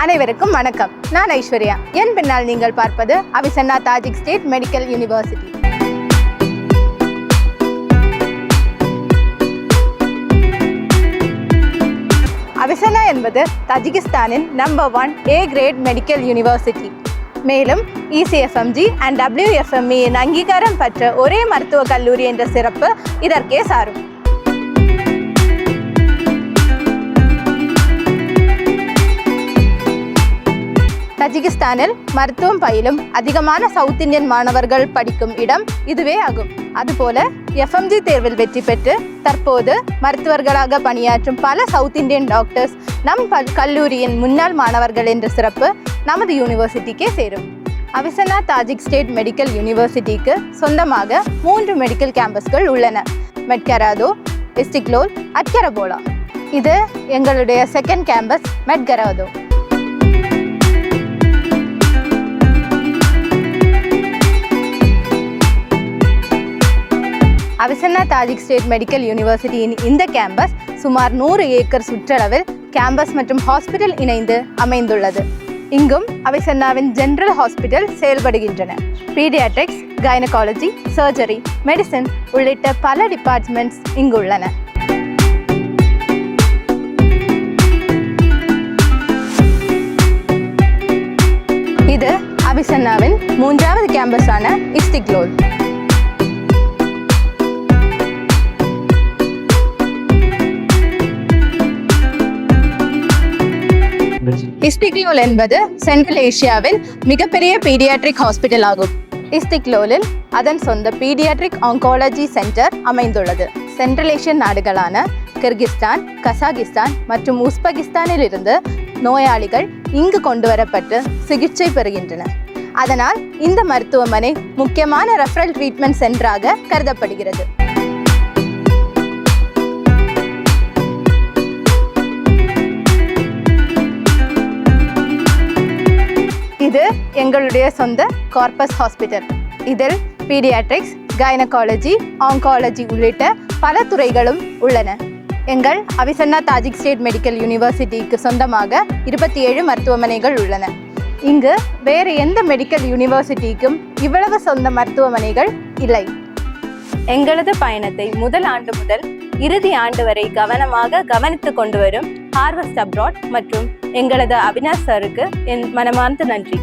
அனைவருக்கும் வணக்கம். நான் ஐஸ்வர்யா. என் பின்னால் நீங்கள் பார்ப்பது Avicenna Tajik state medical university. Avicenna என்பது தஜிகிஸ்தானின் number 1 A great medical university. மேலும் ECFMG and WFME அங்கீகாரம் பெற்ற ஒரே மருத்துவக் கல்லூரி என்ற சிறப்பு இதற்கே சாரும். தஜிகிஸ்தானில் மருத்துவம் பயிலும் அதிகமான சவுத் இந்தியன் மாணவர்கள் படிக்கும் இடம் இதுவே ஆகும். அதுபோல FMG தேர்வில் வெற்றி பெற்று தற்போது மருத்துவர்களாக பணியாற்றும் பல சவுத் இந்தியன் டாக்டர்ஸ் நம் கல்லூரியின் முன்னாள் மாணவர்கள் என்ற சிறப்பு நமது யூனிவர்சிட்டிக்கே சேரும். அவிசன்னா தாஜிக் ஸ்டேட் மெடிக்கல் யூனிவர்சிட்டிக்கு சொந்தமாக 3 மெடிக்கல் கேம்பஸ்கள் உள்ளன. மெட்கராதோ, இஸ்டிக்லோல், அட்கரபோலா. இது எங்களுடைய செகண்ட் கேம்பஸ் மெட்கராதோ. அவிசன்னா தாஜிக் ஸ்டேட் மெடிக்கல் யூனிவர்சிட்டியின் இந்த கேம்பஸ் சுமார் 100 ஏக்கர் சுற்றளவில் கேம்பஸ் மற்றும் ஹாஸ்பிட்டல் இணைந்து அமைந்துள்ளது. இங்கும் அவிசன்னாவின் ஜெனரல் ஹாஸ்பிட்டல் செயல்படுகின்றன. பீடியாட்ரிக்ஸ், கைனகாலஜி, சர்ஜரி, மெடிசின் உள்ளிட்ட பல டிபார்ட்மெண்ட்ஸ் இங்குள்ளன. இது அவிசன்னாவின் 3வது கேம்பஸான இஸ்டிக்லோல். இஸ்டிக்லோல் என்பது சென்ட்ரல் ஏசியாவின் மிகப்பெரிய பீடியாட்ரிக் ஹாஸ்பிட்டல் ஆகும். இஸ்டிக்லோலில் அதன் சொந்த பீடியாட்ரிக் ஆங்காலஜி சென்டர் அமைந்துள்ளது. சென்ட்ரல் ஏசியன் நாடுகளான கிர்கிஸ்தான், கசாகிஸ்தான் மற்றும் உஸ்பெகிஸ்தானில் இருந்து நோயாளிகள் இங்கு கொண்டு வரப்பட்டு சிகிச்சை பெறுகின்றனர். அதனால் இந்த மருத்துவமனை முக்கியமான ரெஃபரல் ட்ரீட்மெண்ட் சென்டராக கருதப்படுகிறது. இது எங்களுடைய சொந்த கார்பஸ் ஹாஸ்பிட்டல். இதில் பீடியாட்ரிக்ஸ், கைனகாலஜி, ஆங்காலஜி உள்ளிட்ட பல துறைகளும் உள்ளன. எங்கள் அவிசன்னா தாஜிக் ஸ்டேட் மெடிக்கல் யூனிவர்சிட்டிக்கு சொந்தமாக 27 மருத்துவமனைகள் உள்ளன. இங்கு வேறு எந்த மெடிக்கல் யூனிவர்சிட்டிக்கும் இவ்வளவு சொந்த மருத்துவமனைகள் இல்லை. எங்களது பயணத்தை முதல் ஆண்டு முதல் இறுதி ஆண்டு வரை கவனமாக கவனித்து கொண்டு வரும் ஹார்வெஸ்ட் அப்ராட் மற்றும் எங்களது அவினாஷ் சாருக்கு என் மனமார்ந்த நன்றி.